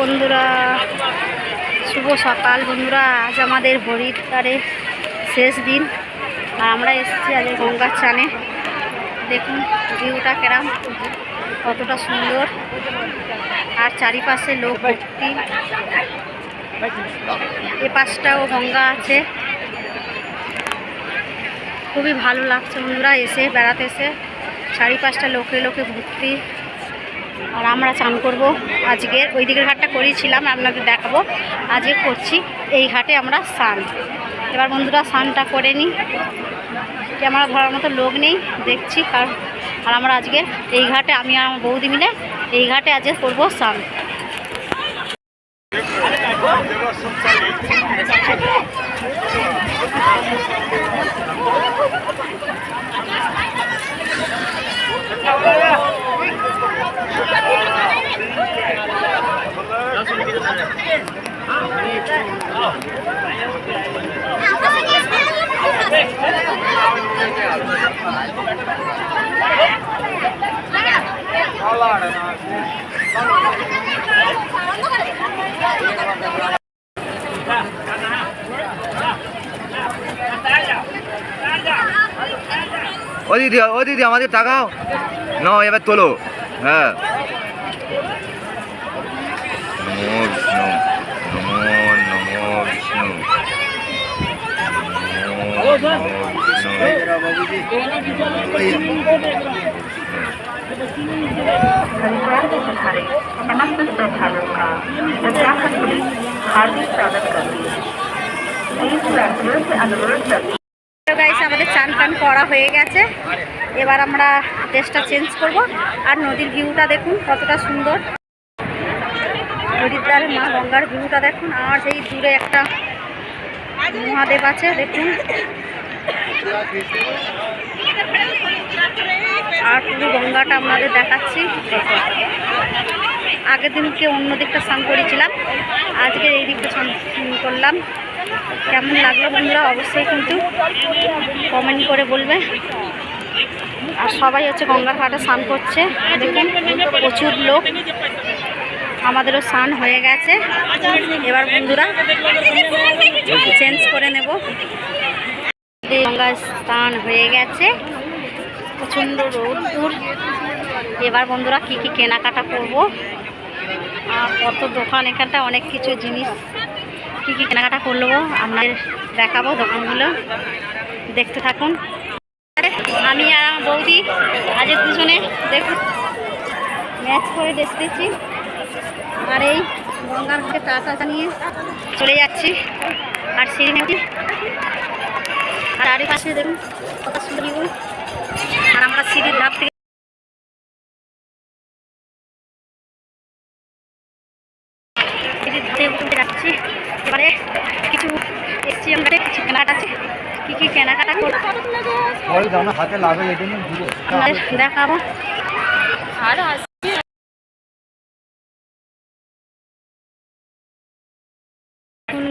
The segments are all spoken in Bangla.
বন্ধুরা, শুভ সকাল বন্ধুরা। আজ আমাদের হরিদ্বারে শেষ দিন আর আমরা এসেছি আজ গঙ্গার চানে। দেখুন ভিউটা কেরাম, কতটা সুন্দর আর চারিপাশে লোক ভর্তি। এ পাশটাও গঙ্গা আছে, খুবই ভালো লাগছে বন্ধুরা এসে বেড়াতে এসে। চারিপাশটা লোকে লোকে ভর্তি আর আমরা চান করব আজকের। ওই দিকের ঘাটটা করেছিলাম, আপনাদের দেখাবো। আজকে করছি এই ঘাটে আমরা স্নান। এবার বন্ধুরা স্নানটা করে নিই, ক্যামেরা ধরার মতো লোক নেই দেখছি কারণ। আর আমরা আজকে এই ঘাটে, আমি আর আমার বৌদি মিলে এই ঘাটে আজকে করবো স্নান। ও দিদি আমাদের টাকাও নাও, এবার তোলো। হ্যাঁ, নমো বিষ্ণু, নমো বিষ্ণু, আমাদের চান টান করা হয়ে গেছে। এবার আমরা ড্রেসটা চেঞ্জ করব। আর নদীর ভিউটা দেখুন কতটা সুন্দর, হরিদ্বারে মা গঙ্গার ভিউটা দেখুন। আর সেই দূরে একটা মহাদেব আছে দেখুন। আর পুরো গঙ্গাটা আপনাদের দেখাচ্ছি। আগের দিনকে অন্য দিকটা স্নান করেছিলাম, আজকে এই দিকটা স্নান করলাম। কেমন লাগলো বন্ধুরা অবশ্যই কিন্তু কমেন্ট করে বলবে। আর সবাই হচ্ছে গঙ্গার ঘাটে স্নান করছে দেখুন, প্রচুর লোক। আমাদেরও স্নান হয়ে গেছে। এবার বন্ধুরা চেঞ্জ করে নেব। গঙ্গার স্নান হয়ে গেছে, প্রচণ্ড রোদ্দুর। এবার বন্ধুরা কি কি কেনাকাটা করব, আর কত দোকান, এখানটা অনেক কিছু জিনিস কি কি কেনাকাটা করবো আপনাদের দেখাবো। দোকানগুলো দেখতে থাকুন। আমি আর আমার বৌদি আজ দুজনে দেখুন ম্যাচ করে দেখতেছি। আর এই গঙ্গার ঘাটে টাটা নিয়ে চলে যাচ্ছি। আর সিঁড়ি আর চারিপাশে দেখুন কত সুন্দর। আর আমরা সিঁড়ির ধাপ থেকে সিঁড়ির ধাপে উঠে যাচ্ছি। এবারে কিছু এসছি, আমরা কিছু কেনাকাটা আছে। কী কী কেনাকাটা করবো দেখাবো।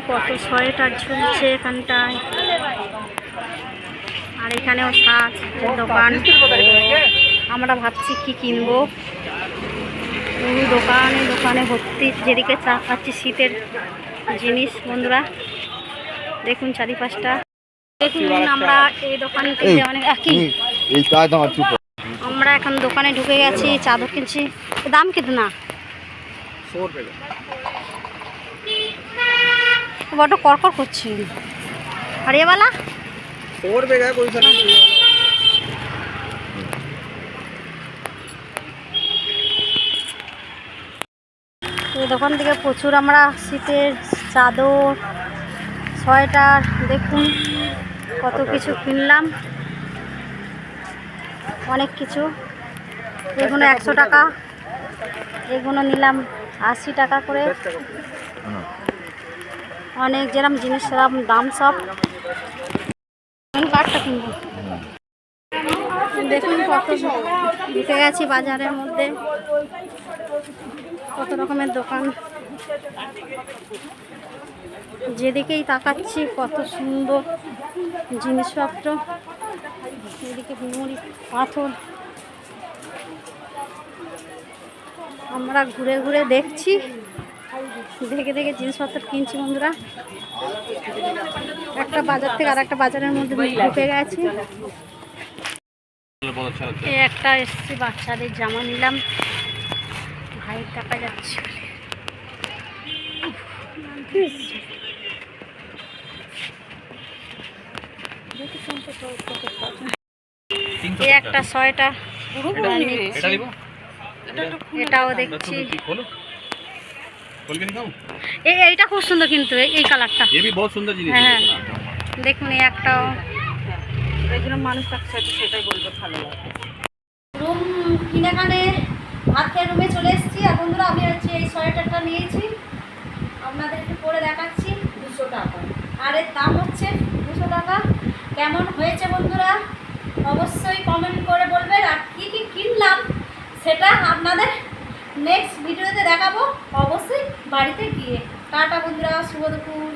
কত সোয়েটার ঝুলছে এখানটায়। আর এখানেও সাজ দোকান। আমরা ভাবছি কি কিনবো, পুরো দোকানে দোকানে ভর্তি। যেদিকে চা খাচ্ছি শীতের জিনিস বন্ধুরা দেখুন চারিপাশটা দেখুন। আমরা এই দোকানে অনেক আমরা এখন দোকানে ঢুকে গেছি, চাদর কিনছি। দাম কিতনা? বড় করকর করছি। আর এবালা এই দোকান থেকে প্রচুর আমরা শীতের চাদর, সোয়েটার দেখুন কত কিছু কিনলাম। অনেক কিছু। এগুলো 100 টাকা, এগুলো নিলাম 80 টাকা করে। অনেক যেরকম জিনিস সেরকম দাম সব। কাঠটা কিনবো দেখুন কত ঢুকে গেছি বাজারের মধ্যে। কত রকমের দোকান, যেদিকেই তাকাচ্ছি কত সুন্দর জিনিসপত্র। এদিকে নুড়ি পাথর। আমরা ঘুরে ঘুরে দেখছি দেখে দেখে জিনিসপত্র কিনছি বন্ধুরা। একটা বাজার থেকে আর একটা বাজারের মধ্যে ঢুকে গেছি। এই একটা এসছি বাচ্চাদের জামা নিলাম, ভাইয়ের টাকা যাচ্ছে। এই একটা সোয়েটার এটাও দেখছি। এইটা খুব সুন্দর কিন্তু এই কালারটা, হ্যাঁ দেখুন এই একটাও। মানুষ থাকছে সেটাই বলবো ভালো লাগে। রুম কিনেখানে ভাত খেয়ে রুমে চলে এসেছি। আর বন্ধুরা আমি হচ্ছে এই সোয়েটারটা নিয়েছি, আপনাদের একটু পরে দেখাচ্ছি। 200 টাকা, আর এর দাম হচ্ছে 200 টাকা। কেমন হয়েছে বন্ধুরা অবশ্যই কমেন্ট করে বলবেন। আর কী কী কিনলাম সেটা আপনাদের নেক্সট ভিডিওতে দেখাবো অবশ্যই বাড়িতে গিয়ে। টাটা বন্ধুরা, শুভ দুপুর।